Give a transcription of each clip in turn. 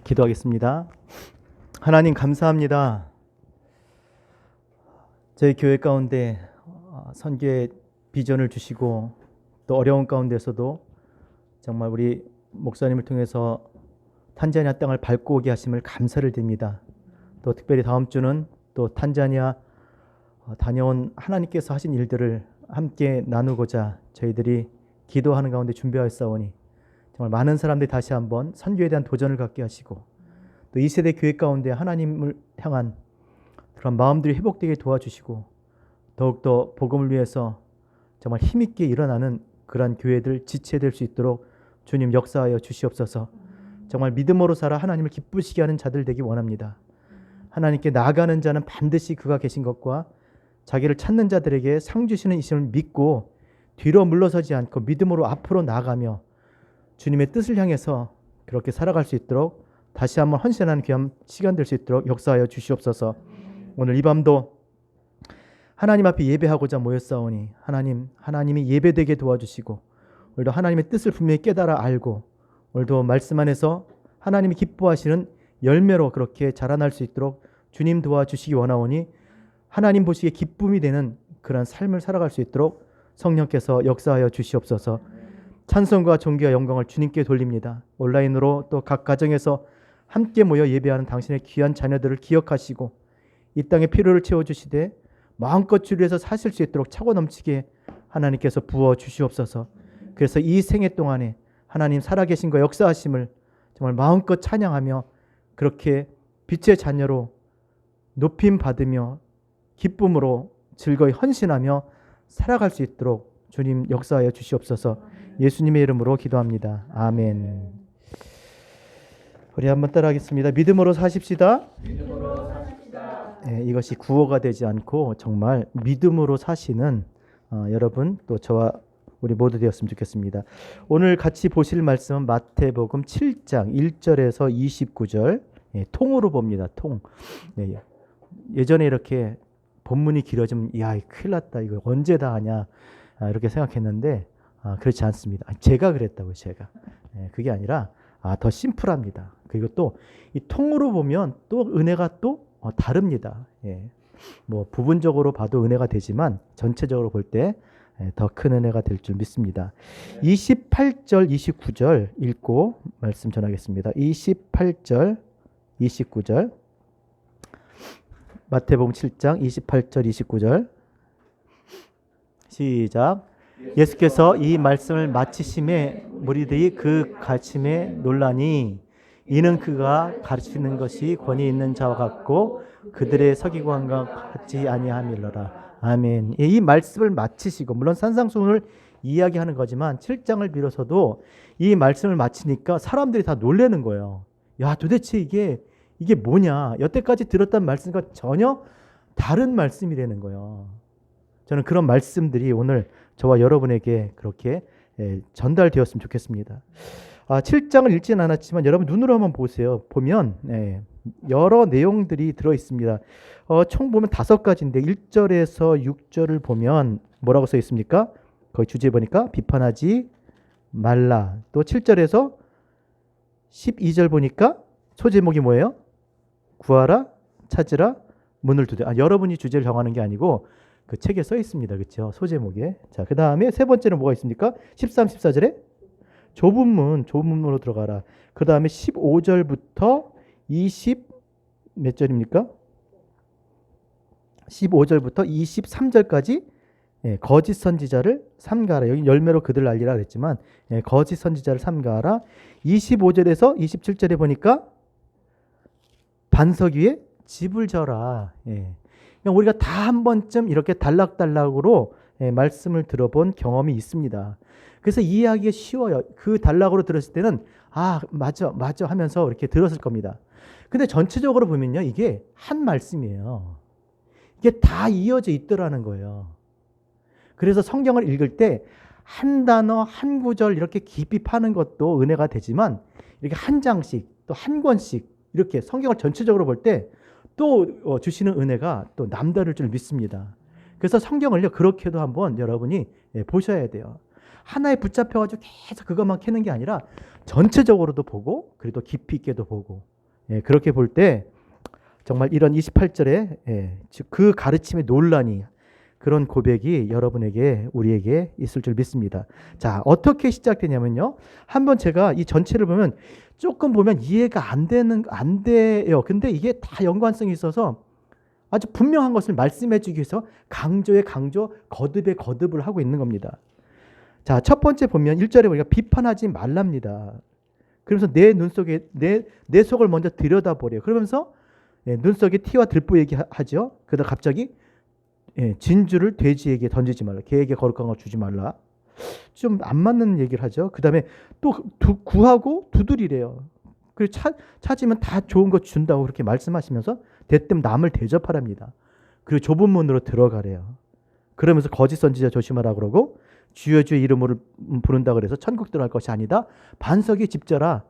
기도하겠습니다. 하나님 감사합니다. 저희 교회 가운데 선교의 비전을 주시고 또 어려운 가운데서도 정말 우리 목사님을 통해서 탄자니아 땅을 밟고 오게 하심을 감사를 드립니다. 또 특별히 다음 주는 또 탄자니아 다녀온 하나님께서 하신 일들을 함께 나누고자 저희들이 기도하는 가운데 준비하였사오니 정말 많은 사람들이 다시 한번 선교에 대한 도전을 갖게 하시고 또 이 세대 교회 가운데 하나님을 향한 그런 마음들이 회복되게 도와주시고 더욱더 복음을 위해서 정말 힘있게 일어나는 그러한 교회들 지체될 수 있도록 주님 역사하여 주시옵소서. 정말 믿음으로 살아 하나님을 기쁘시게 하는 자들 되기 원합니다. 하나님께 나아가는 자는 반드시 그가 계신 것과 자기를 찾는 자들에게 상 주시는 이심을 믿고 뒤로 물러서지 않고 믿음으로 앞으로 나아가며 주님의 뜻을 향해서 그렇게 살아갈 수 있도록 다시 한번 헌신하는 귀한 시간 될 수 있도록 역사하여 주시옵소서. 오늘 이 밤도 하나님 앞에 예배하고자 모였사오니 하나님이 예배되게 도와주시고 오늘도 하나님의 뜻을 분명히 깨달아 알고 오늘도 말씀 안에서 하나님이 기뻐하시는 열매로 그렇게 자라날 수 있도록 주님 도와주시기 원하오니 하나님 보시기에 기쁨이 되는 그런 삶을 살아갈 수 있도록 성령께서 역사하여 주시옵소서. 찬송과 존귀와 영광을 주님께 돌립니다. 온라인으로 또 각 가정에서 함께 모여 예배하는 당신의 귀한 자녀들을 기억하시고 이 땅의 필요를 채워주시되 마음껏 주를 위해서 사실 수 있도록 차고 넘치게 하나님께서 부어 주시옵소서. 그래서 이 생애 동안에 하나님 살아계신 거 역사하심을 정말 마음껏 찬양하며 그렇게 빛의 자녀로 높임 받으며 기쁨으로 즐거이 헌신하며 살아갈 수 있도록 주님 역사하여 주시옵소서. 예수님의 이름으로 기도합니다. 아멘. 우리 한번 따라하겠습니다. 믿음으로 사십시다. 믿음으로 사십시다. 이것이 구호가 되지 않고 정말 믿음으로 사시는 여러분 또 저와 우리 모두 되었으면 좋겠습니다. 오늘 같이 보실 말씀은 마태복음 7장 1절에서 29절 통으로 봅니다. 통. 예전에 이렇게 본문이 길어지면 야 큰일 났다 이거 언제 다 하냐 이렇게 생각했는데 그렇지 않습니다. 제가 그랬다고요. 제가. 그게 아니라 더 심플합니다. 그리고 또 이 통으로 보면 또 은혜가 또 다릅니다. 뭐 부분적으로 봐도 은혜가 되지만 전체적으로 볼 때 더 큰 은혜가 될 줄 믿습니다. 28절 29절 읽고 말씀 전하겠습니다. 28절 29절 마태복음 7장 28절 29절 시작. 예수께서 이 말씀을 마치심에 무리들이 그 가르침에 놀라니 이는 그가 가르치는 것이 권위 있는 자와 같고 그들의 서기관과 같지 아니함이로라. 아멘. 이 말씀을 마치시고 물론 산상수훈을 이야기하는 거지만 7장을 빌어서도 이 말씀을 마치니까 사람들이 다 놀라는 거예요. 야 도대체 이게 뭐냐. 여태까지 들었던 말씀과 전혀 다른 말씀이라는 거예요. 저는 그런 말씀들이 오늘 저와 여러분에게 그렇게 전달되었으면 좋겠습니다. 7장을 읽지는 않았지만 여러분 눈으로 한번 보세요. 보면 여러 내용들이 들어있습니다. 총 보면 5가지인데 1절에서 6절을 보면 뭐라고 써 있습니까? 거기 주제 보니까 비판하지 말라. 또 7절에서 12절 보니까 소제목이 뭐예요? 구하라, 찾으라, 문을 두드려. 여러분이 주제를 정하는 게 아니고 그 책에 써 있습니다. 그렇죠? 소제목에. 자, 그 다음에 세 번째는 뭐가 있습니까? 13, 14절에 좁은 문으로 들어가라. 그 다음에 15절부터 20 몇 절입니까? 15절부터 23절까지 거짓 선지자를 삼가하라. 여기 열매로 그들 알리라 그랬지만 거짓 선지자를 삼가하라. 25절에서 27절에 보니까 반석 위에 집을 져라. 우리가 다 한 번쯤 이렇게 단락단락으로 말씀을 들어본 경험이 있습니다. 그래서 이해하기가 쉬워요. 그 단락으로 들었을 때는 맞아 하면서 이렇게 들었을 겁니다. 근데 전체적으로 보면요. 이게 한 말씀이에요. 이게 다 이어져 있더라는 거예요. 그래서 성경을 읽을 때 한 단어, 한 구절 이렇게 깊이 파는 것도 은혜가 되지만 이렇게 한 장씩 또 한 권씩 이렇게 성경을 전체적으로 볼 때 또 주시는 은혜가 또 남다를 줄 믿습니다. 그래서 성경을요 그렇게도 한번 여러분이 보셔야 돼요. 하나에 붙잡혀가지고 계속 그것만 캐는 게 아니라 전체적으로도 보고 그래도 깊이 있게도 보고 예, 그렇게 볼 때 정말 이런 28절에 예, 그 가르침의 논란이 그런 고백이 여러분에게 우리에게 있을 줄 믿습니다. 자, 어떻게 시작되냐면요. 한번 제가 이 전체를 보면 조금 보면 이해가 안 돼요. 근데 이게 다 연관성이 있어서 아주 분명한 것을 말씀해 주기 위해서 강조에 강조, 거듭에 거듭을 하고 있는 겁니다. 자, 첫 번째 보면 1절에 보니까 비판하지 말랍니다. 그러면서 내 눈 속에 내 속을 먼저 들여다보래요. 그러면서 예, 눈 속에 티와 들보 얘기하죠. 그러다 갑자기 예, 진주를 돼지에게 던지지 말라. 개에게 거룩한 거 주지 말라. 좀 안 맞는 얘기를 하죠. 그 다음에 또 구하고 두드리래요. 그리고 찾으면 다 좋은 거 준다고 그렇게 말씀하시면서 대뜸 남을 대접하랍니다. 그리고 좁은 문으로 들어가래요. 그러면서 거짓 선지자 조심하라 그러고 주여 주의 이름으로 부른다 그래서 천국 들어갈 것이 아니다. 반석에 집져라.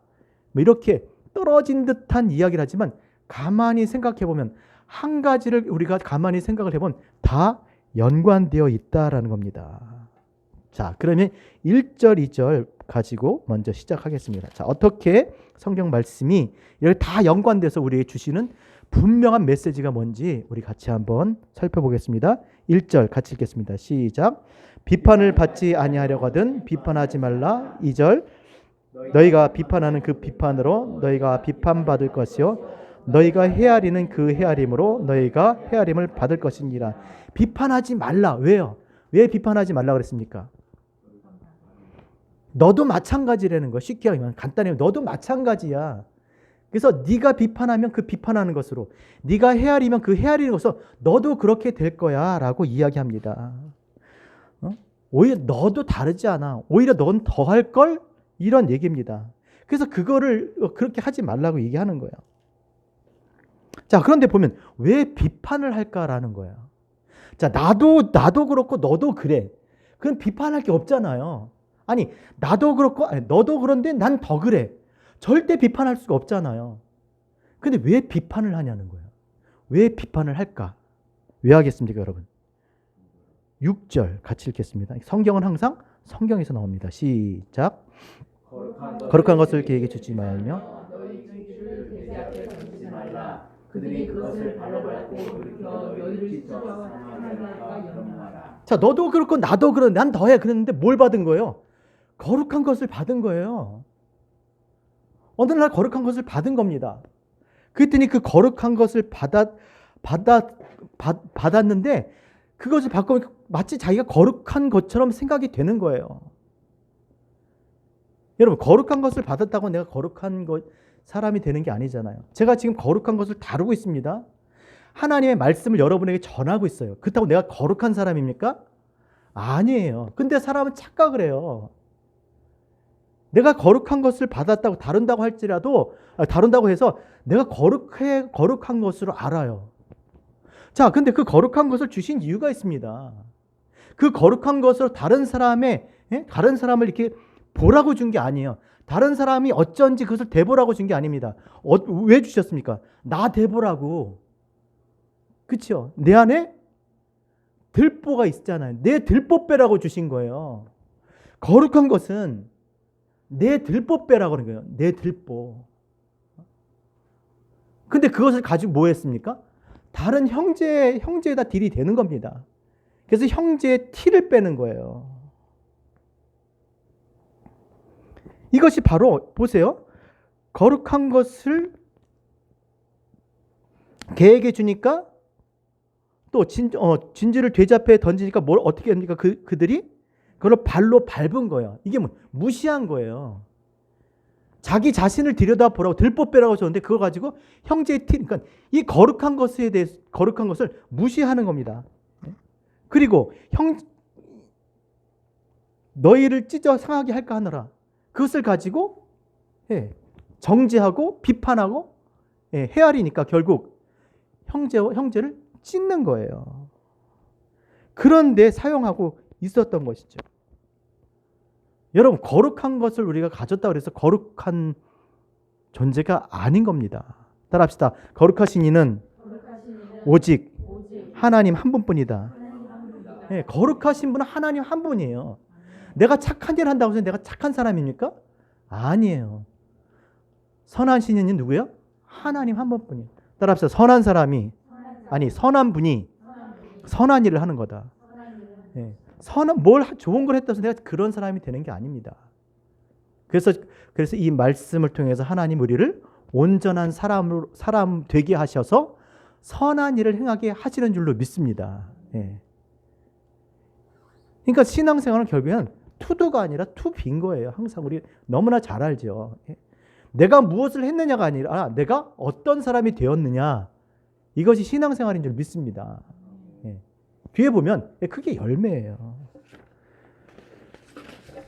뭐 이렇게 떨어진 듯한 이야기를 하지만 가만히 생각해 보면 한 가지를 우리가 가만히 생각을 해보면 다 연관되어 있다라는 겁니다. 자, 그러면 1절, 2절 가지고 먼저 시작하겠습니다. 자, 어떻게 성경 말씀이 이렇게 다 연관돼서 우리에게 주시는 분명한 메시지가 뭔지 우리 같이 한번 살펴보겠습니다. 1절 같이 읽겠습니다. 시작. 비판을 받지 아니하려거든 비판하지 말라. 2절. 너희가 비판하는 그 비판으로 너희가 비판받을 것이요 너희가 헤아리는 그 헤아림으로 너희가 헤아림을 받을 것이니라. 비판하지 말라. 왜요? 왜 비판하지 말라 그랬습니까? 너도 마찬가지라는 거. 쉽게 하면 간단히 너도 마찬가지야. 그래서 네가 비판하면 그 비판하는 것으로, 네가 헤아리면 그 헤아리는 것으로 너도 그렇게 될 거야 라고 이야기합니다. 오히려 너도 다르지 않아. 오히려 넌 더 할 걸? 이런 얘기입니다. 그래서 그거를 그렇게 하지 말라고 얘기하는 거예요. 자, 그런데 보면 왜 비판을 할까라는 거예요. 자, 나도 그렇고 너도 그래. 그럼 비판할 게 없잖아요. 아니, 나도 그렇고 아니, 너도 그런데 난 더 그래. 절대 비판할 수가 없잖아요. 근데 왜 비판을 하냐는 거예요. 왜 비판을 할까? 왜 하겠습니까, 여러분? 6절 같이 읽겠습니다. 성경은 항상 성경에서 나옵니다. 시작. 거룩한 것을 그에게 주지 말며 그들이 그것을 발로 밟고 돌이켜 너희를 찢어 사망하리라 염려하라. 자, 너도 그렇고 나도 그런 난 더해 그랬는데 뭘 받은 거예요? 거룩한 것을 받은 거예요. 어느 날 거룩한 것을 받은 겁니다. 그랬더니 그 거룩한 것을 받았는데 그것을 받고 마치 자기가 거룩한 것처럼 생각이 되는 거예요. 여러분, 거룩한 것을 받았다고 내가 거룩한 사람이 되는 게 아니잖아요. 제가 지금 거룩한 것을 다루고 있습니다. 하나님의 말씀을 여러분에게 전하고 있어요. 그렇다고 내가 거룩한 사람입니까? 아니에요. 근데 사람은 착각을 해요. 내가 거룩한 것을 받았다고 다룬다고 해서 내가 거룩한 것으로 알아요. 자, 근데 그 거룩한 것을 주신 이유가 있습니다. 그 거룩한 것으로 다른 사람을 이렇게 보라고 준 게 아니에요. 다른 사람이 어쩐지 그것을 대보라고 준 게 아닙니다. 왜 주셨습니까? 나 대보라고. 그렇죠? 내 안에 들보가 있잖아요. 내 들보배라고 주신 거예요. 거룩한 것은 내 들보배라고 하는 거예요. 내 들보. 근데 그것을 가지고 뭐 했습니까? 다른 형제에다 딜이 되는 겁니다. 그래서 형제의 티를 빼는 거예요. 이것이 바로 보세요. 거룩한 것을 개에게 주니까 또 진주를 돼지 앞에 던지니까 뭘 어떻게 합니까? 그들이 그걸 발로 밟은 거예요. 이게 무시한 거예요. 자기 자신을 들여다보라고 들보배라고 줬는데 그걸 가지고 형제의 티, 그러니까 이 거룩한 것에 대해서 거룩한 것을 무시하는 겁니다. 그리고 너희를 찢어 상하게 할까 하느라 그것을 가지고 정죄하고 비판하고 헤아리니까 결국 형제를 찢는 거예요. 그런데 사용하고 있었던 것이죠. 여러분, 거룩한 것을 우리가 가졌다고 해서 거룩한 존재가 아닌 겁니다. 따라합시다. 거룩하신 이는 오직 하나님 한 분뿐이다. 거룩하신 분은 하나님 한 분이에요. 내가 착한 일을 한다고 해서 내가 착한 사람입니까? 아니에요. 선한 신이 누구예요? 하나님 한 분뿐이에요. 따라합시다. 선한 분이 선한 일을 하는 거다. 예. 좋은 걸 했다고 해서 내가 그런 사람이 되는 게 아닙니다. 그래서 이 말씀을 통해서 하나님 우리를 온전한 사람 되게 하셔서 선한 일을 행하게 하시는 줄로 믿습니다. 예. 그러니까 신앙생활은 결국엔 투도가 아니라 투비인 거예요. 항상 우리 너무나 잘 알죠. 예. 내가 무엇을 했느냐가 아니라 내가 어떤 사람이 되었느냐, 이것이 신앙생활인 줄 믿습니다. 예. 뒤에 보면 그게 열매예요.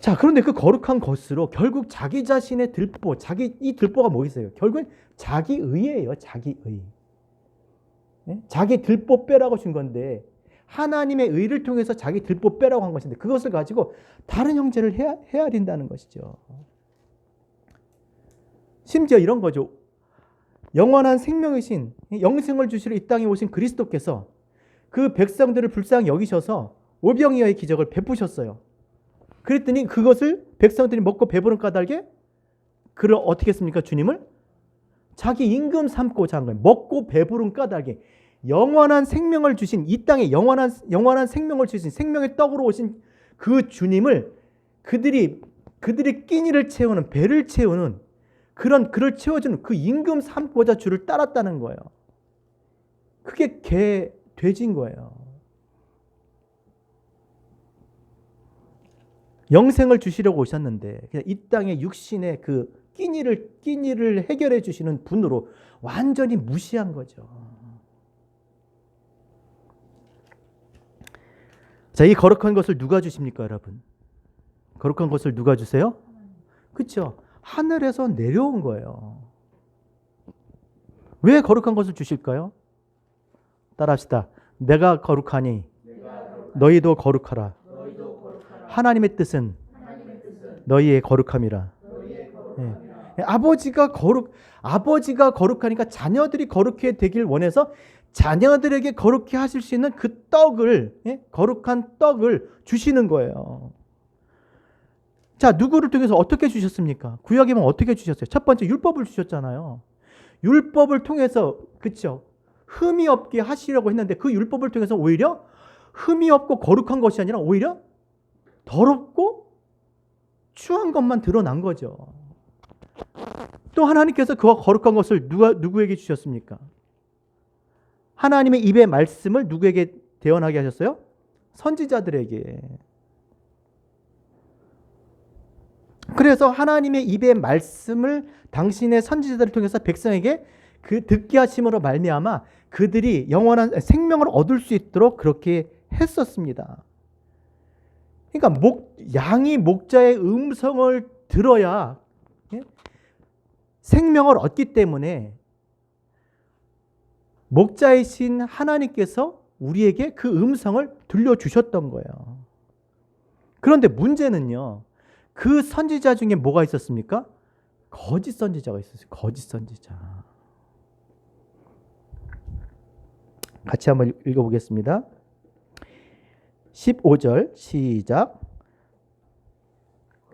자, 그런데 그 거룩한 것으로 결국 자기 자신의 들보, 이 들보가 뭐겠어요? 결국은 자기의예요. 자기의. 예? 자기 들보 빼라고 준 건데, 하나님의 의를 통해서 자기 들보 빼라고 한 것인데, 그것을 가지고 다른 형제를 헤아린다는 것이죠. 심지어 이런 거죠. 영원한 생명이신, 영생을 주시러 이 땅에 오신 그리스도께서 그 백성들을 불쌍히 여기셔서 오병이어의 기적을 베푸셨어요. 그랬더니 그것을 백성들이 먹고 배부른 까닭에 그를 어떻게 했습니까? 주님을 자기 임금 삼고자 한 거예요. 먹고 배부른 까닭에 영원한 생명을 주신, 이 땅에 영원한 생명을 주신, 생명의 떡으로 오신 그 주님을 그들이 끼니를 채우는, 배를 채우는 그를 채워주는 그 임금 삼고자 주를 따랐다는 거예요. 그게 돼지인 거예요. 영생을 주시려고 오셨는데 그냥 이 땅의 육신의 그 끼니를 해결해 주시는 분으로 완전히 무시한 거죠. 자, 이 거룩한 것을 누가 주십니까, 여러분? 거룩한 것을 누가 주세요? 그렇죠. 하늘에서 내려온 거예요. 왜 거룩한 것을 주실까요? 따라합시다. 내가 거룩하니 너희도 거룩하라. 하나님의 뜻은 너희의 거룩함이라. 예. 아버지가 거룩하니까 자녀들이 거룩해 되길 원해서 자녀들에게 거룩해 하실 수 있는 그 떡을, 거룩한 떡을 주시는 거예요. 자, 누구를 통해서 어떻게 주셨습니까? 구약에 보면 어떻게 주셨어요? 첫 번째 율법을 주셨잖아요. 율법을 통해서, 그렇죠, 흠이 없게 하시려고 했는데 그 율법을 통해서 오히려 흠이 없고 거룩한 것이 아니라 오히려 더럽고 추한 것만 드러난 거죠. 또 하나님께서 그 거룩한 것을 누구에게 주셨습니까? 하나님의 입의 말씀을 누구에게 대언하게 하셨어요? 선지자들에게. 그래서 하나님의 입의 말씀을 당신의 선지자들을 통해서 백성에게 그 듣게 하심으로 말미암아 그들이 영원한 생명을 얻을 수 있도록 그렇게 했었습니다. 그러니까 양이 목자의 음성을 들어야 생명을 얻기 때문에 목자이신 하나님께서 우리에게 그 음성을 들려주셨던 거예요. 그런데 문제는요, 그 선지자 중에 뭐가 있었습니까? 거짓 선지자가 있었어요. 거짓 선지자. 같이 한번 읽어보겠습니다. 15절 시작.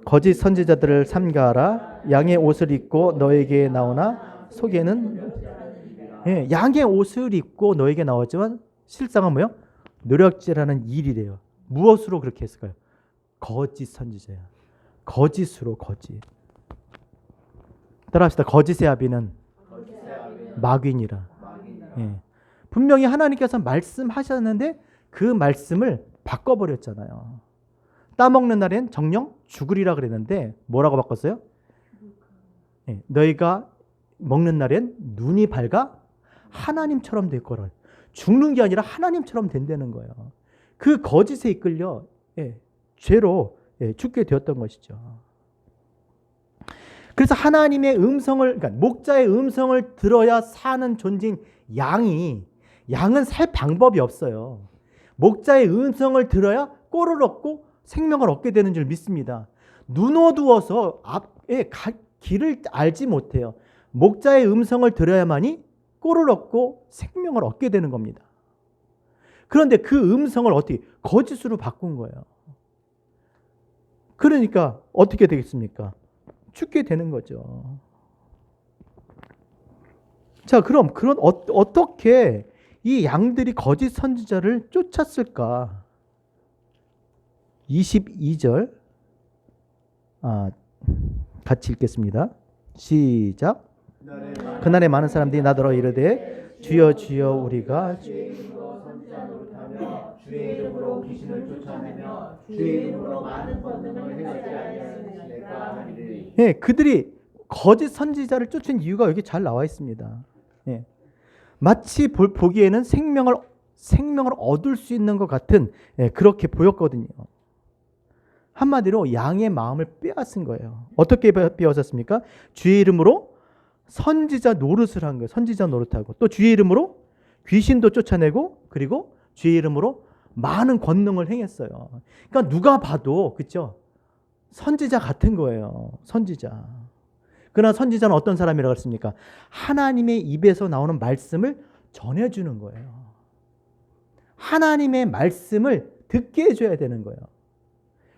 거짓 선지자들을 삼가하라. 양의 옷을 입고 너에게 나오나 속에는, 양의 옷을 입고 너에게 나왔지만 실상은 뭐예요? 노력질하는 일이래요. 무엇으로 그렇게 했을까요? 거짓 선지자야. 거짓으로. 거짓. 따라합시다. 거짓의 아비는 마귀니라. 분명히 하나님께서 말씀하셨는데 그 말씀을 바꿔버렸잖아요. 따먹는 날엔 정령 죽으리라 그랬는데 뭐라고 바꿨어요? 너희가 먹는 날엔 눈이 밝아 하나님처럼 될 거라. 죽는 게 아니라 하나님처럼 된다는 거예요. 그 거짓에 이끌려 죄로 죽게 되었던 것이죠. 그래서 하나님의 음성을, 그러니까 목자의 음성을 들어야 사는 존재인 양은 살 방법이 없어요. 목자의 음성을 들어야 꼴을 얻고 생명을 얻게 되는 줄 믿습니다. 눈 어두워서 앞에 길을 알지 못해요. 목자의 음성을 들어야만이 꼴을 얻고 생명을 얻게 되는 겁니다. 그런데 그 음성을 어떻게 거짓으로 바꾼 거예요. 그러니까 어떻게 되겠습니까? 죽게 되는 거죠. 자, 그럼 그런 어떻게 이 양들이 거짓 선지자를 쫓았을까? 22절 같이 읽겠습니다. 시작. 그날에 많은 사람들이 나더러 이르되 주여 주여 우리가 주의 이름으로 선지자 노릇하며 주의 이름으로 귀신을 쫓아내며 주의 이름으로 많은 권능을 행하지 아니하였느니까 하리니. 예, 그들이 거짓 선지자를 쫓은 이유가 여기 잘 나와 있습니다. 예. 마치 보기에는 생명을 얻을 수 있는 것 같은 그렇게 보였거든요. 한마디로 양의 마음을 빼앗은 거예요. 어떻게 빼앗았습니까? 주의 이름으로 선지자 노릇을 한 거예요. 선지자 노릇하고 또 주의 이름으로 귀신도 쫓아내고 그리고 주의 이름으로 많은 권능을 행했어요. 그러니까 누가 봐도 그렇죠? 선지자 같은 거예요. 선지자. 그러나 선지자는 어떤 사람이라고 했습니까? 하나님의 입에서 나오는 말씀을 전해주는 거예요. 하나님의 말씀을 듣게 해줘야 되는 거예요.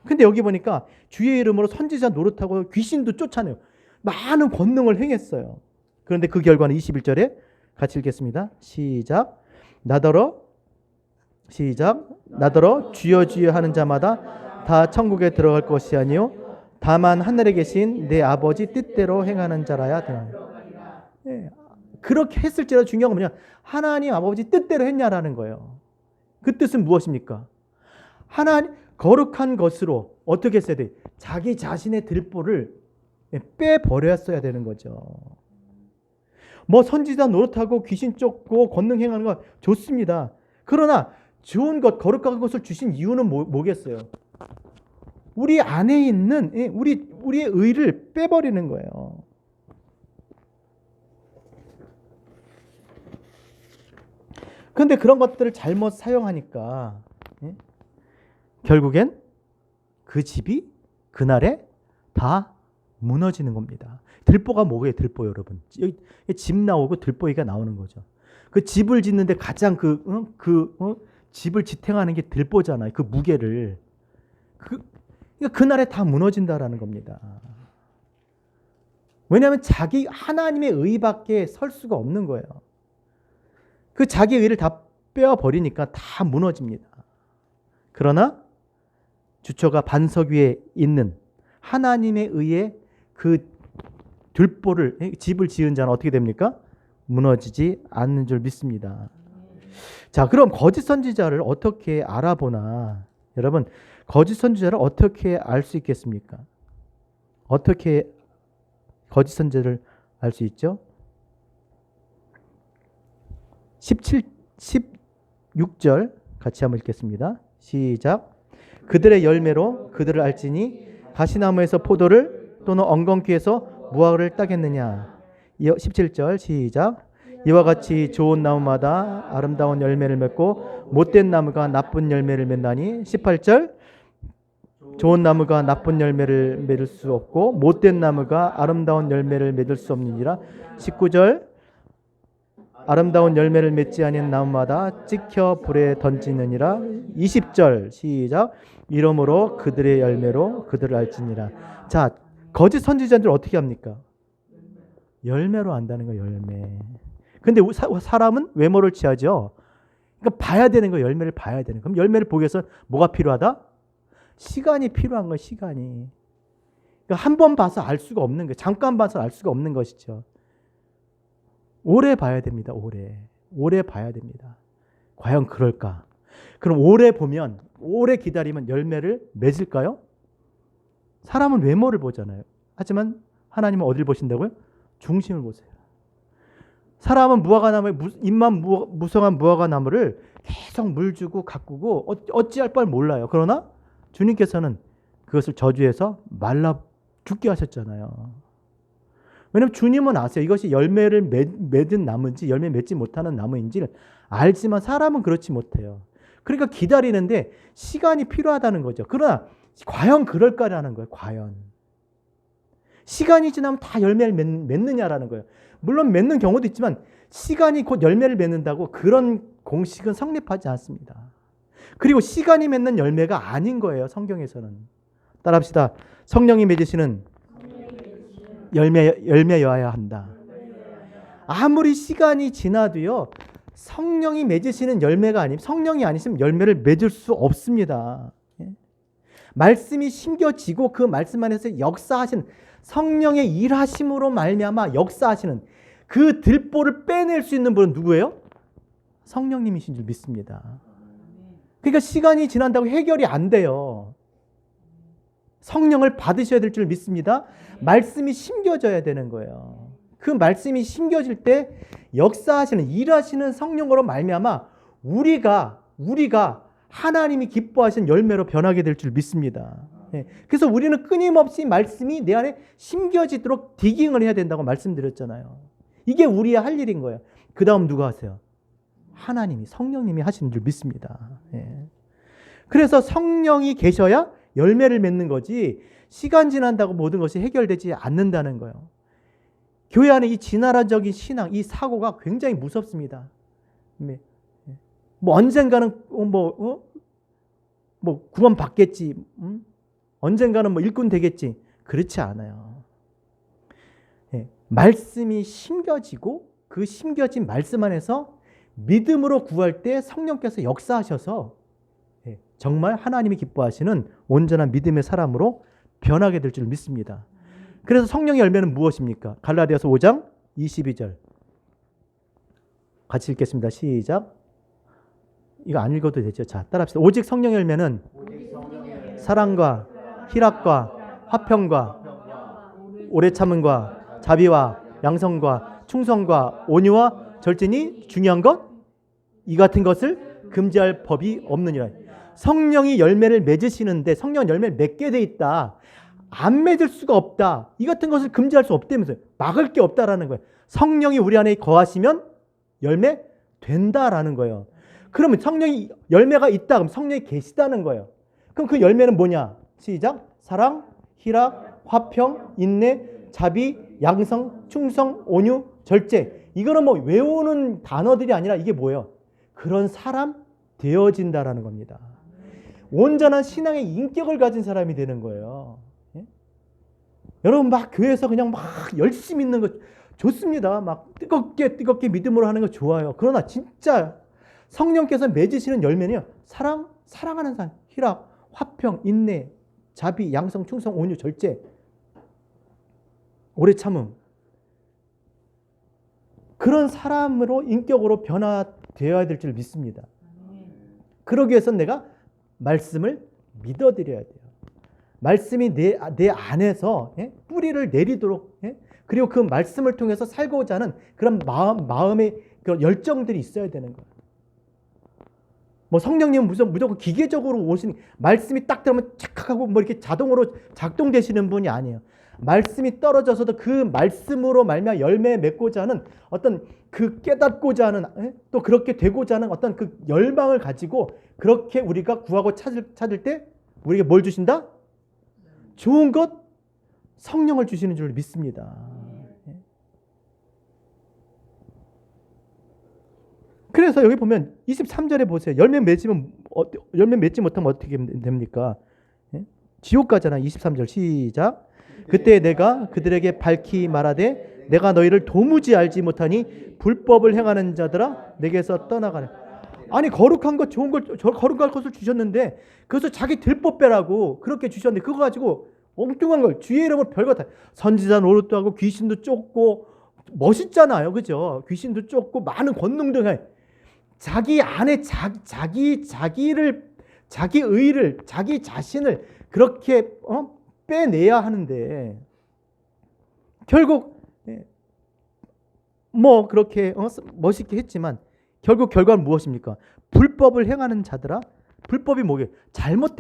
근데 여기 보니까 주의 이름으로 선지자 노릇하고 귀신도 쫓아내요. 많은 권능을 행했어요. 그런데 그 결과는 21절에 같이 읽겠습니다. 시작. 나더러 주여 주여 하는 자마다 다 천국에 들어갈 것이 아니요 다만 하늘에 계신 내 아버지 뜻대로 행하는 자라야 되나. 예, 그렇게 했을지라도 중요한 건 뭐냐? 하나님 아버지 뜻대로 했냐라는 거예요. 그 뜻은 무엇입니까? 하나님 거룩한 것으로 어떻게 했어야 돼? 자기 자신의 들보를 빼버렸어야 되는 거죠. 뭐 선지자 노릇하고 귀신 쫓고 권능 행하는 거 좋습니다. 그러나 좋은 것, 거룩한 것을 주신 이유는 뭐겠어요? 우리 안에 있는 우리의 의를 빼버리는 거예요. 그런데 그런 것들을 잘못 사용하니까 결국엔 그 집이 그날에 다 무너지는 겁니다. 들보가 뭐예요? 들보 여러분. 여기 집 나오고 들보이가 나오는 거죠. 그 집을 짓는데 가장 집을 지탱하는 게 들보잖아요. 그 무게를. 그날에 다 무너진다라는 겁니다. 왜냐하면 자기 하나님의 의밖에 설 수가 없는 거예요. 그 자기 의를 다 빼어버리니까 다 무너집니다. 그러나 주처가 반석 위에 있는 하나님의 의에 그 들보를 집을 지은 자는 어떻게 됩니까? 무너지지 않는 줄 믿습니다. 자, 그럼 거짓 선지자를 어떻게 알아보나? 여러분, 거짓 선지자를 어떻게 알 수 있겠습니까? 어떻게 거짓 선지자를 알 수 있죠? 16절 같이 한번 읽겠습니다. 시작. 그들의 열매로 그들을 알지니 가시나무에서 포도를 또는 엉겅퀴에서 무화과를 따겠느냐. 17절 시작. 이와 같이 좋은 나무마다 아름다운 열매를 맺고 못된 나무가 나쁜 열매를 맺나니. 18절 좋은 나무가 나쁜 열매를 맺을 수 없고 못된 나무가 아름다운 열매를 맺을 수 없느니라. 19절 아름다운 열매를 맺지 아니한 나무마다 찍혀 불에 던지느니라. 20절 시작. 이러므로 그들의 열매로 그들을 알지니라. 자, 거짓 선지자들 어떻게 합니까? 열매로 안다는 거예요. 열매. 근데 사람은 외모를 취하죠. 그러니까 봐야 되는 거예요. 열매를 봐야 되는 거예요. 그럼 열매를 보기 위해서 뭐가 필요하다? 시간이 필요한 거예요. 시간이. 그러니까 한 번 봐서 알 수가 없는 거예요. 잠깐 봐서 알 수가 없는 것이죠. 오래 봐야 됩니다. 오래 봐야 됩니다. 과연 그럴까? 그럼 오래 보면, 오래 기다리면 열매를 맺을까요? 사람은 외모를 보잖아요. 하지만 하나님은 어디를 보신다고요? 중심을 보세요. 사람은 무화과나무에 잎만 무성한 무화과나무를 계속 물 주고 가꾸고 어찌할 바를 몰라요. 그러나 주님께서는 그것을 저주해서 말라 죽게 하셨잖아요. 왜냐하면 주님은 아세요. 이것이 열매를 맺은 나무인지 열매 맺지 못하는 나무인지를 알지만 사람은 그렇지 못해요. 그러니까 기다리는데 시간이 필요하다는 거죠. 그러나 과연 그럴까라는 거예요. 과연. 시간이 지나면 다 열매를 맺느냐라는 거예요. 물론 맺는 경우도 있지만 시간이 곧 열매를 맺는다고 그런 공식은 성립하지 않습니다. 그리고 시간이 맺는 열매가 아닌 거예요. 성경에서는. 따라합시다. 성령이 맺으시는 열매여야 한다. 아무리 시간이 지나도요, 성령이 맺으시는 열매가 아니면, 성령이 아니시면 열매를 맺을 수 없습니다. 예? 말씀이 심겨지고 그 말씀 안에서 역사하시는, 성령의 일하심으로 말미암아 역사하시는 그 들보를 빼낼 수 있는 분은 누구예요? 성령님이신 줄 믿습니다. 그러니까 시간이 지난다고 해결이 안 돼요. 성령을 받으셔야 될 줄 믿습니다. 말씀이 심겨져야 되는 거예요. 그 말씀이 심겨질 때 역사하시는, 일하시는 성령으로 말미암아 우리가 하나님이 기뻐하시는 열매로 변하게 될 줄 믿습니다. 그래서 우리는 끊임없이 말씀이 내 안에 심겨지도록 디깅을 해야 된다고 말씀드렸잖아요. 이게 우리의 할 일인 거예요. 그 다음 누가 하세요? 하나님이, 성령님이 하시는 줄 믿습니다. 그래서 성령이 계셔야 열매를 맺는 거지, 시간 지난다고 모든 것이 해결되지 않는다는 거예요. 교회 안에 이 진화론적인 신앙, 이 사고가 굉장히 무섭습니다. 뭐 언젠가는 뭐 구원 받겠지, 언젠가는 뭐 일꾼 되겠지, 그렇지 않아요. 말씀이 심겨지고 그 심겨진 말씀 안에서 믿음으로 구할 때 성령께서 역사하셔서 정말 하나님이 기뻐하시는 온전한 믿음의 사람으로 변하게 될 줄 믿습니다. 그래서 성령의 열매는 무엇입니까? 갈라디아서 5장 22절 같이 읽겠습니다. 시작. 이거 안 읽어도 되죠? 자, 따라합시다. 오직 성령의 열매는 사랑과 희락과 화평과 오래 참음과 자비와 양성과 충성과 온유와 절제니 중요한 것, 이 같은 것을 금지할 법이 없느니라. 성령이 열매를 맺으시는데 성령 열매를 맺게 돼 있다, 안 맺을 수가 없다, 이 같은 것을 금지할 수 없다면서요. 막을 게 없다라는 거예요. 성령이 우리 안에 거하시면 열매 된다라는 거예요. 그러면 성령이 열매가 있다, 그럼 성령이 계시다는 거예요. 그럼 그 열매는 뭐냐? 시작. 사랑, 희락, 화평, 인내, 자비, 양성, 충성, 온유, 절제. 이거는 뭐 외우는 단어들이 아니라 이게 뭐예요? 그런 사람 되어진다라는 겁니다. 온전한 신앙의 인격을 가진 사람이 되는 거예요. 여러분 막 교회에서 그냥 막 열심히 있는 거 좋습니다. 막 뜨겁게 믿음으로 하는 거 좋아요. 그러나 진짜 성령께서 맺으시는 열매는요, 사랑하는 사람, 희락, 화평, 인내, 자비, 양성, 충성, 온유, 절제, 오래 참음, 그런 사람으로 인격으로 변화되어야 될 줄 믿습니다. 그러기 위해서는 내가 말씀을 믿어드려야 돼요. 말씀이 내 안에서 뿌리를 내리도록, 그리고 그 말씀을 통해서 살고자 하는 그런 마음의 그런 열정들이 있어야 되는 거예요. 뭐 성령님은 무조건 기계적으로 오시는, 말씀이 딱 들어오면 착하고 뭐 이렇게 자동으로 작동되시는 분이 아니에요. 말씀이 떨어져서도 그 말씀으로 말미암아 열매 맺고자 하는 어떤 그 깨닫고자 하는, 또 그렇게 되고자 하는 어떤 그 열망을 가지고 그렇게 우리가 구하고 찾을 때 우리에게 뭘 주신다? 좋은 것, 성령을 주시는 줄 믿습니다. 그래서 여기 보면 23절에 보세요. 열매 맺지 못하면 어떻게 됩니까? 지옥 가잖아. 23절 시작. 그때 내가 그들에게 밝히 말하되 내가 너희를 도무지 알지 못하니 불법을 행하는 자들아 내게서 떠나가라. 아니 거룩한 것, 좋은 걸, 거룩한 것을 주셨는데 그것을 자기 들법 빼라고 그렇게 주셨는데 그거 가지고 엉뚱한 걸, 주의 이름으로 별거 다, 선지자 노릇도 하고 귀신도 쫓고, 멋있잖아요, 그죠? 귀신도 쫓고 많은 권능도 해. 자기 안에 자기를, 자기 의를, 자기 자신을 그렇게 빼내야 하는데 결국 뭐 그렇게 멋있게 했지만 결국 결과는 무엇입니까? 불법을 행하는 자들아. 불법이 뭐게? 잘못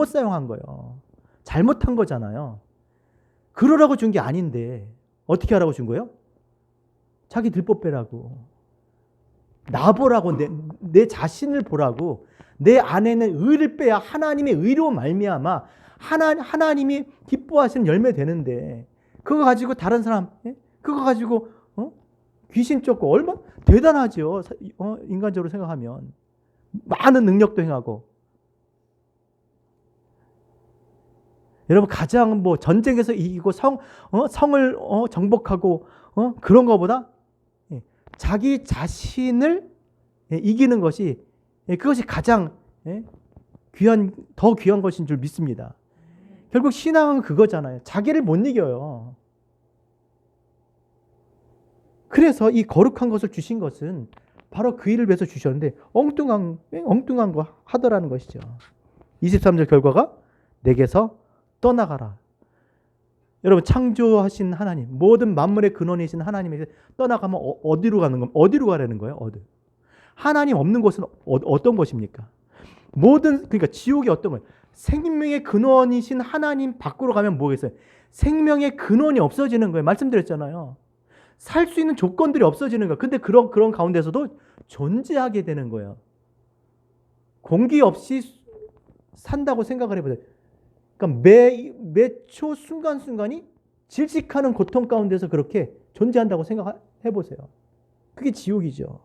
사용한 거예요. 잘못한 거잖아요. 그러라고 준 게 아닌데 어떻게 하라고 준 거예요? 자기 들법 빼라고, 나보라고, 내 자신을 보라고. 내 안에는 의를 빼야 하나님의 의로 말미암아 하나님이 기뻐하시는 열매 되는데 그거 가지고 다른 사람, 그거 가지고 귀신 쫓고, 얼마나 대단하죠. 인간적으로 생각하면 많은 능력도 행하고. 여러분 가장 뭐 전쟁에서 이기고 성을 정복하고 그런 거보다 자기 자신을 이기는 것이 그것이 가장 더 귀한 것인 줄 믿습니다. 결국 신앙은 그거잖아요. 자기를 못 이겨요. 그래서 이 거룩한 것을 주신 것은 바로 그 일을 위해서 주셨는데 엉뚱한 거 하더라는 것이죠. 23절 결과가 내게서 떠나가라. 여러분 창조하신 하나님, 모든 만물의 근원이신 하나님에게 떠나가면 어디로 가는 겁니까? 어디로 가라는 거예요? 어디? 하나님 없는 곳은 어떤 곳입니까? 그러니까 지옥이 어떤 거예요? 생명의 근원이신 하나님 밖으로 가면 뭐겠어요? 생명의 근원이 없어지는 거예요. 말씀드렸잖아요. 살 수 있는 조건들이 없어지는 거예요. 근데 그런 가운데서도 존재하게 되는 거예요. 공기 없이 산다고 생각을 해보세요. 그러니까 매 초 순간순간이 질식하는 고통 가운데서 그렇게 존재한다고 생각해 보세요. 그게 지옥이죠.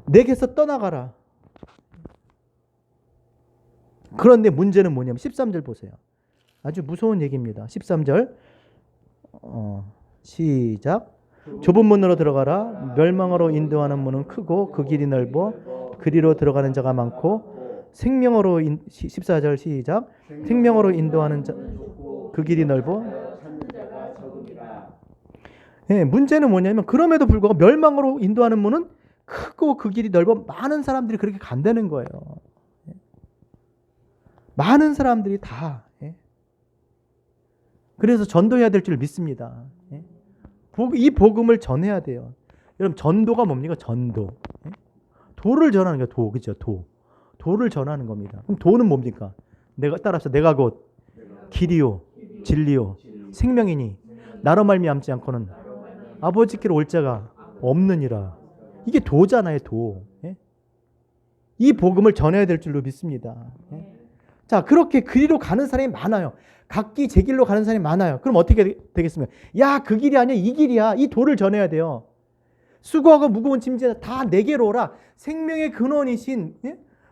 내게서 떠나가라. 그런데 문제는 뭐냐면 13절 보세요. 아주 무서운 얘기입니다. 13절 시작. 좁은 문으로 들어가라. 멸망으로 인도하는 문은 크고 그 길이 넓어 그리로 들어가는 자가 많고 14절 시작. 생명으로 인도하는 자 그 길이 넓어. 문제는 뭐냐면 그럼에도 불구하고 멸망으로 인도하는 문은 크고 그 길이 넓어 많은 사람들이 그렇게 간다는 거예요. 많은 사람들이 다. 그래서 전도해야 될 줄 믿습니다. 이 복음을 전해야 돼요. 여러분 전도가 뭡니까? 전도. 도를 전하는 거예요. 도, 그죠? 도를 전하는 겁니다. 그럼 도는 뭡니까? 내가 곧 길이요, 진리요, 생명이니 나로 말미암지 않고는 아버지께로 올 자가 없느니라. 이게 도잖아요, 도. 이 복음을 전해야 될 줄로 믿습니다. 자, 그렇게 그리로 가는 사람이 많아요. 각기 제 길로 가는 사람이 많아요. 그럼 어떻게 되겠습니까? 야, 그 길이 아니야, 이 길이야. 이 도를 전해야 돼요. 수고하고 무거운 짐진 다 내게로 오라. 생명의 근원이신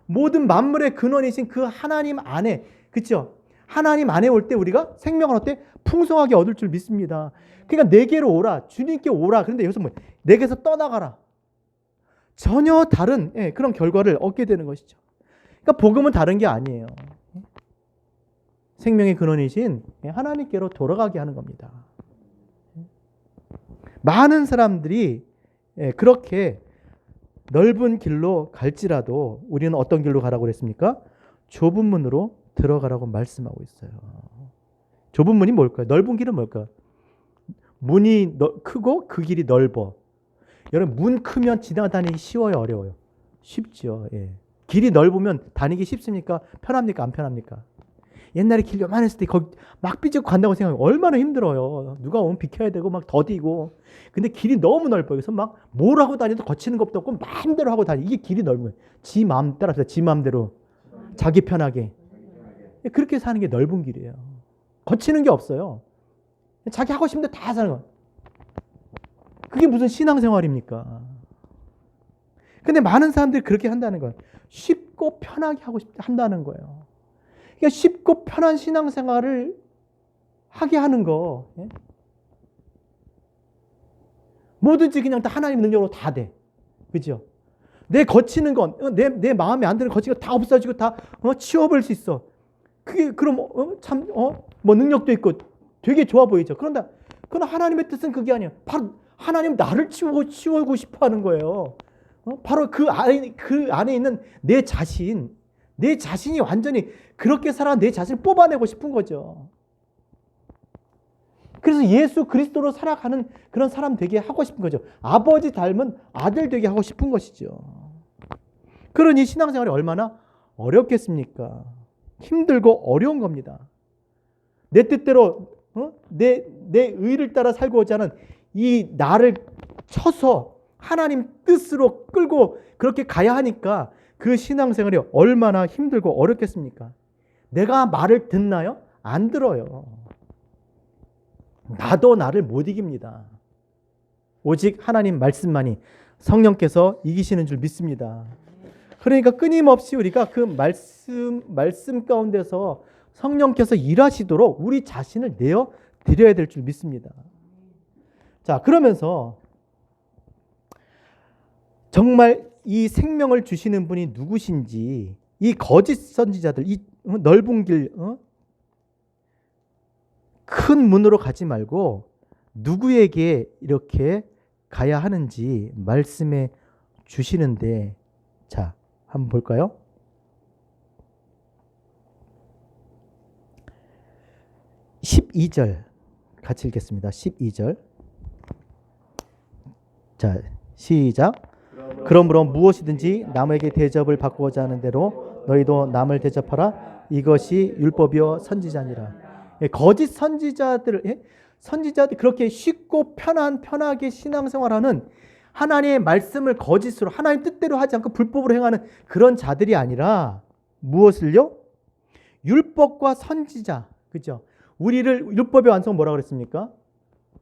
모든 만물의 근원이신 그 하나님 안에, 그렇죠? 하나님 안에 올 때 우리가 생명을 어때? 풍성하게 얻을 줄 믿습니다. 그러니까 내게로 오라. 주님께 오라. 그런데 여기서 뭐 내게서 떠나가라. 전혀 다른 그런 결과를 얻게 되는 것이죠. 그러니까 복음은 다른 게 아니에요. 생명의 근원이신 하나님께로 돌아가게 하는 겁니다. 많은 사람들이 그렇게 넓은 길로 갈지라도 우리는 어떤 길로 가라고 그랬습니까? 좁은 문으로 들어가라고 말씀하고 있어요. 좁은 문이 뭘까요? 넓은 길은 뭘까요? 문이 크고 그 길이 넓어. 여러분 문 크면 지나다니기 쉬워요, 어려워요? 쉽죠. 길이 넓으면 다니기 쉽습니까? 편합니까? 안 편합니까? 옛날에 길 요만했을 때 거기 막 삐죽 간다고 생각하면 얼마나 힘들어요. 누가 오면 비켜야 되고 막 더디고. 근데 길이 너무 넓어요. 그래서 막 뭘 하고 다니도 거치는 것도 없고 마음대로 하고 다니. 이게 길이 넓으면 지 마음 따라서 지 마음대로 자기 편하게 그렇게 사는 게 넓은 길이에요. 거치는 게 없어요. 자기 하고 싶은 데 다 사는 거예요. 그게 무슨 신앙생활입니까? 근데 많은 사람들이 그렇게 한다는 거예요. 쉽고 편하게 하고 한다는 거예요. 그러니까 쉽고 편한 신앙생활을 하게 하는 거. 뭐든지 그냥 다 하나님 능력으로 다 돼. 그죠? 내 거치는 건, 내 마음에 안 드는 거치는 거 다 없어지고 다 치워버릴 수 있어. 그게 그럼 뭐 능력도 있고 되게 좋아 보이죠. 그러나 하나님의 뜻은 그게 아니에요. 바로 하나님 나를 치우고 싶어 하는 거예요. 바로 그 안에 있는 내 자신이 완전히 그렇게 살아 내 자신을 뽑아내고 싶은 거죠. 그래서 예수 그리스도로 살아가는 그런 사람 되게 하고 싶은 거죠. 아버지 닮은 아들 되게 하고 싶은 것이죠. 그러니 신앙생활이 얼마나 어렵겠습니까? 힘들고 어려운 겁니다. 내 뜻대로 내 의를 따라 살고자 하는 이 나를 쳐서 하나님 뜻으로 끌고 그렇게 가야 하니까 그 신앙생활이 얼마나 힘들고 어렵겠습니까? 내가 말을 듣나요? 안 들어요. 나도 나를 못 이깁니다. 오직 하나님 말씀만이 성령께서 이기시는 줄 믿습니다. 그러니까 끊임없이 우리가 그 말씀 가운데서 성령께서 일하시도록 우리 자신을 내어 드려야 될 줄 믿습니다. 자, 그러면서 정말 이 생명을 주시는 분이 누구신지, 이 거짓 선지자들, 이 넓은 길, 큰 문으로 가지 말고 누구에게 이렇게 가야 하는지 말씀해 주시는데, 자, 한번 볼까요? 12절 같이 읽겠습니다. 12절. 자, 시작. 그러므로 무엇이든지 남에게 대접을 받고자 하는 대로 너희도 남을 대접하라. 이것이 율법이요 선지자니라. 거짓 선지자들, 선지자들 그렇게 쉽고 편하게 신앙생활하는, 하나님의 말씀을 거짓으로 하나님 뜻대로 하지 않고 불법으로 행하는 그런 자들이 아니라 무엇을요? 율법과 선지자. 그죠? 우리를 율법의 완성은 뭐라고 그랬습니까?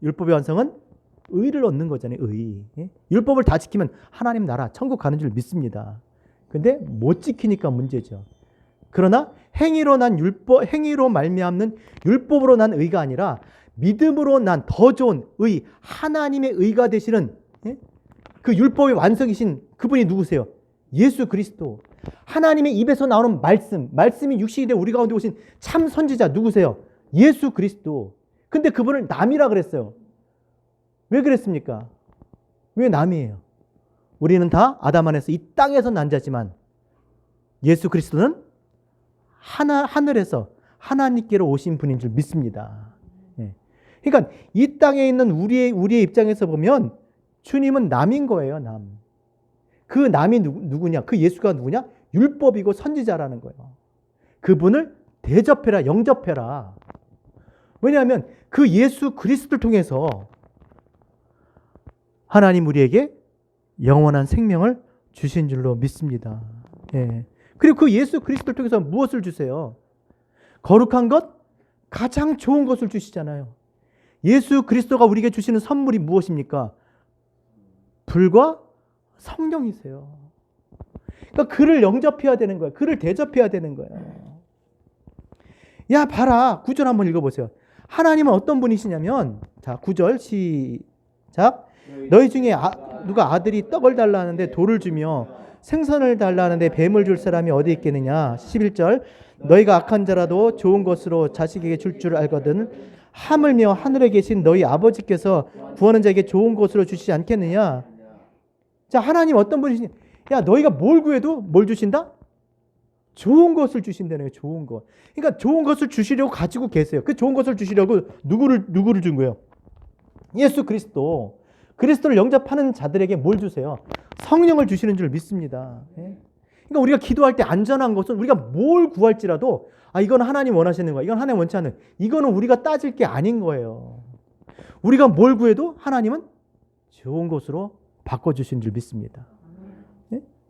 율법의 완성은 의를 얻는 거잖아요. 의. 율법을 다 지키면 하나님 나라 천국 가는 줄 믿습니다. 근데 못 지키니까 문제죠. 그러나 행위로 난 율법, 행위로 말미암는 율법으로 난 의가 아니라 믿음으로 난 더 좋은 의, 하나님의 의가 되시는 그 율법의 완성이신 그분이 누구세요? 예수 그리스도. 하나님의 입에서 나오는 말씀이 육신이 되어 우리 가운데 오신 참 선지자 누구세요? 예수 그리스도. 근데 그분을 남이라 그랬어요. 왜 그랬습니까? 왜 남이에요? 우리는 다 아담 안에서 이 땅에서 난 자지만 예수 그리스도는 하늘에서 하나님께로 오신 분인 줄 믿습니다. 그러니까 이 땅에 있는 우리의 입장에서 보면 주님은 남인 거예요. 남. 그 남이 누구냐? 그 예수가 누구냐? 율법이고 선지자라는 거예요. 그분을 대접해라, 영접해라. 왜냐하면 그 예수 그리스도를 통해서 하나님 우리에게 영원한 생명을 주신 줄로 믿습니다. 그리고 그 예수 그리스도를 통해서 무엇을 주세요? 거룩한 것, 가장 좋은 것을 주시잖아요. 예수 그리스도가 우리에게 주시는 선물이 무엇입니까? 불과 성령이세요. 그러니까 그를 영접해야 되는 거예요. 그를 대접해야 되는 거예요. 야, 봐라. 9절 한번 읽어보세요. 하나님은 어떤 분이시냐면, 자, 9절 시작. 너희 중에 누가 아들이 떡을 달라 하는데 돌을 주며 생선을 달라 하는데 뱀을 줄 사람이 어디 있겠느냐. 11절. 너희가 악한 자라도 좋은 것으로 자식에게 줄 줄 알거든 하물며 하늘에 계신 너희 아버지께서 구하는 자에게 좋은 것으로 주시지 않겠느냐. 자, 하나님 어떤 분이시냐. 야, 너희가 뭘 구해도 뭘 주신다? 좋은 것을 주신다는 거예요. 좋은 것. 그러니까 좋은 것을 주시려고 가지고 계세요. 그 좋은 것을 주시려고 누구를 준 거예요? 예수 그리스도. 그리스도를 영접하는 자들에게 뭘 주세요? 성령을 주시는 줄 믿습니다. 그러니까 우리가 기도할 때 안전한 것은 우리가 뭘 구할지라도 이건 하나님 원하시는 거야. 이건 하나님 원치 않는. 이거는 우리가 따질 게 아닌 거예요. 우리가 뭘 구해도 하나님은 좋은 것으로 바꿔주신 줄 믿습니다.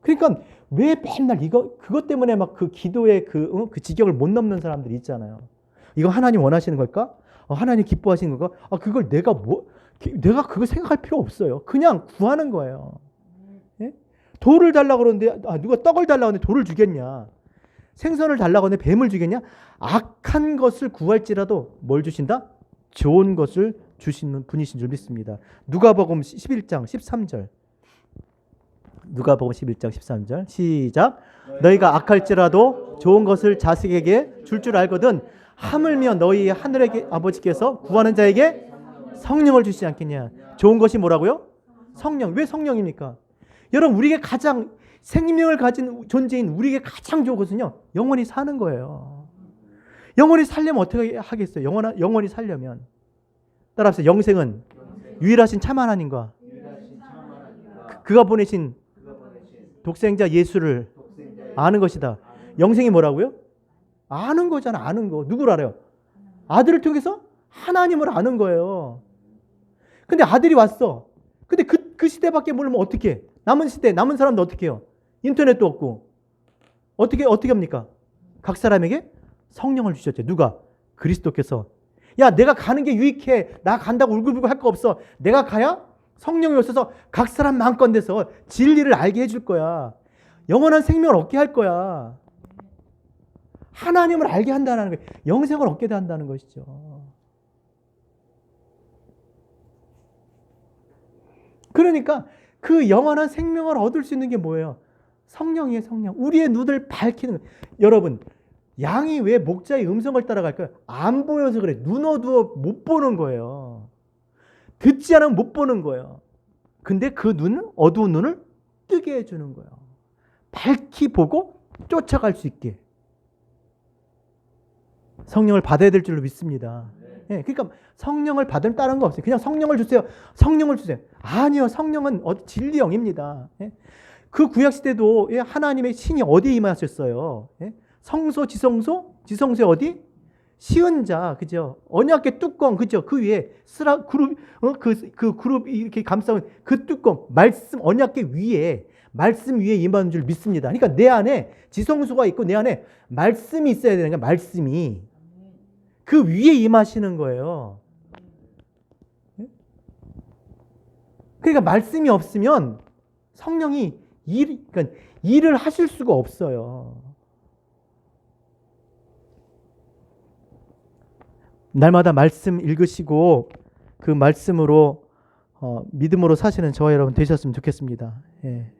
그러니까 왜 맨날 그것 때문에 막 그 기도의 그 지경을 못 넘는 사람들이 있잖아요. 이거 하나님 원하시는 걸까? 하나님 기뻐하시는 걸까? 그걸 내가 그걸 생각할 필요 없어요. 그냥 구하는 거예요. 돌을 달라고 그러는데 누가 떡을 달라고 하는데 돌을 주겠냐? 생선을 달라고 하는데 뱀을 주겠냐? 악한 것을 구할지라도 뭘 주신다? 좋은 것을 주시는 분이신 줄 믿습니다. 누가복음 11장 13절. 누가복음 11장 13절 시작. 너희가 악할지라도 좋은 것을 자식에게 줄 줄 알거든 하물며 너희 하늘의 아버지께서 구하는 자에게 성령을 주시지 않겠냐. 좋은 것이 뭐라고요? 성령. 왜 성령입니까? 여러분, 우리에게 가장 생명을 가진 존재인 우리에게 가장 좋은 것은요, 영원히 사는 거예요. 영원히 살려면 어떻게 하겠어요? 영원히 살려면 따라합시다. 영생은 유일하신 참 하나님과 그가 보내신 독생자 예수를 아는 것이다. 영생이 뭐라고요? 아는 거잖아. 아는 거. 누구를 알아요? 아들을 통해서 하나님을 아는 거예요. 근데 아들이 왔어. 근데 그 시대밖에 모르면 어떻게 해? 남은 시대, 남은 사람도 어떻게 해요? 인터넷도 없고. 어떻게 합니까? 각 사람에게 성령을 주셨죠. 누가? 그리스도께서. 야, 내가 가는 게 유익해. 나 간다고 울고불고 할 거 없어. 내가 가야 성령이 오셔서 각 사람 마음껏에서 진리를 알게 해줄 거야. 영원한 생명을 얻게 할 거야. 하나님을 알게 한다는 거예요. 영생을 얻게 한다는 것이죠. 그러니까 그 영원한 생명을 얻을 수 있는 게 뭐예요? 성령이에요, 성령. 우리의 눈을 밝히는 거예요. 여러분, 양이 왜 목자의 음성을 따라갈까요? 안 보여서 그래. 눈 어두워 못 보는 거예요. 듣지 않으면 못 보는 거예요. 근데 그 눈은, 어두운 눈을 뜨게 해주는 거예요. 밝히 보고 쫓아갈 수 있게. 성령을 받아야 될 줄로 믿습니다. 예, 그러니까 성령을 받으면 다른 거 없어요. 그냥 성령을 주세요. 성령을 주세요. 아니요. 성령은 진리 영입니다. 예? 그 구약시대도 하나님의 신이 어디에 임하셨어요? 예? 성소, 지성소? 지성소에 어디? 시은자, 그죠? 언약의 뚜껑, 그죠? 그 위에 그룹, 그 그룹 이렇게 감싸는 그 뚜껑, 말씀, 언약의 위에, 말씀 위에 임하는 줄 믿습니다. 그러니까 내 안에 지성소가 있고 내 안에 말씀이 있어야 되는 거야, 말씀이. 그 위에 임하시는 거예요. 그러니까 말씀이 없으면 성령이 그러니까 일을 하실 수가 없어요. 날마다 말씀 읽으시고 그 말씀으로 믿음으로 사시는 저와 여러분 되셨으면 좋겠습니다. 예.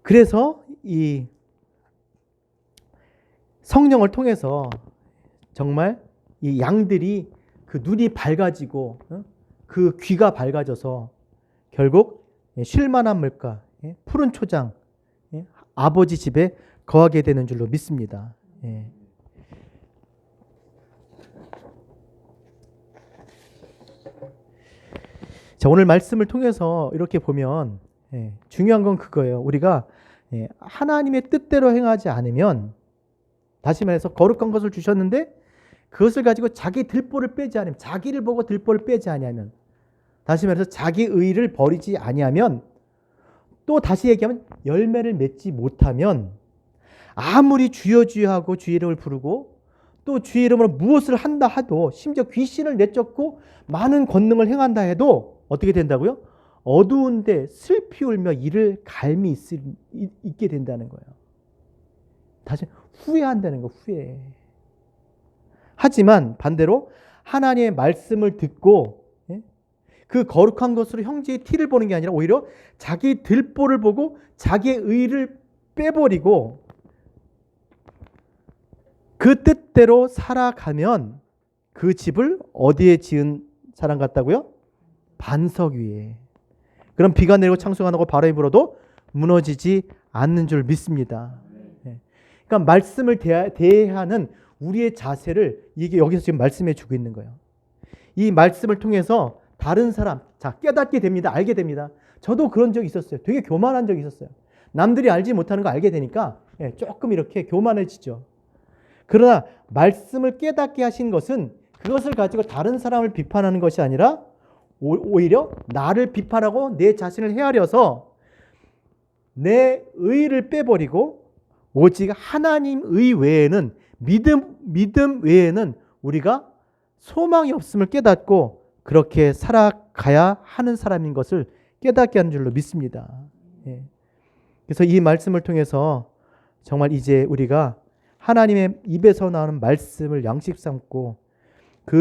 그래서 이 성령을 통해서 정말 이 양들이 그 눈이 밝아지고 그 귀가 밝아져서 결국 쉴만한 물가, 푸른 초장, 아버지 집에 거하게 되는 줄로 믿습니다. 자, 오늘 말씀을 통해서 이렇게 보면 중요한 건 그거예요. 우리가 하나님의 뜻대로 행하지 않으면, 다시 말해서 거룩한 것을 주셨는데 그것을 가지고 자기 들보를 빼지 않으면, 자기를 보고 들보를 빼지 아니하면, 다시 말해서 자기 의를 버리지 아니하면, 또 다시 얘기하면 열매를 맺지 못하면, 아무리 주여 주여 하고 주의 이름을 부르고 또 주의 이름으로 무엇을 한다 하도, 심지어 귀신을 내쫓고 많은 권능을 행한다 해도 어떻게 된다고요? 어두운데 슬피 울며 이를 갈미 있게 된다는 거예요. 다시 후회한다는 거, 후회. 하지만 반대로 하나님의 말씀을 듣고 그 거룩한 것으로 형제의 티를 보는 게 아니라 오히려 자기 들보를 보고 자기의 의를 빼버리고 그 뜻대로 살아가면 그 집을 어디에 지은 사람 같다고요? 반석 위에. 그럼 비가 내리고 창수가 나고 바람이 불어도 무너지지 않는 줄 믿습니다. 그러니까 말씀을 대하는 우리의 자세를 이게 여기서 지금 말씀해 주고 있는 거예요. 이 말씀을 통해서 다른 사람, 자, 깨닫게 됩니다. 알게 됩니다. 저도 그런 적이 있었어요. 되게 교만한 적이 있었어요. 남들이 알지 못하는 거 알게 되니까 조금 이렇게 교만해지죠. 그러나 말씀을 깨닫게 하신 것은 그것을 가지고 다른 사람을 비판하는 것이 아니라 오히려 나를 비판하고 내 자신을 헤아려서 내 의를 빼버리고 오직 하나님의 외에는, 믿음 외에는 우리가 소망이 없음을 깨닫고 그렇게 살아가야 하는 사람인 것을 깨닫게 하는 줄로 믿습니다. 그래서 이 말씀을 통해서 정말 이제 우리가 하나님의 입에서 나오는 말씀을 양식 삼고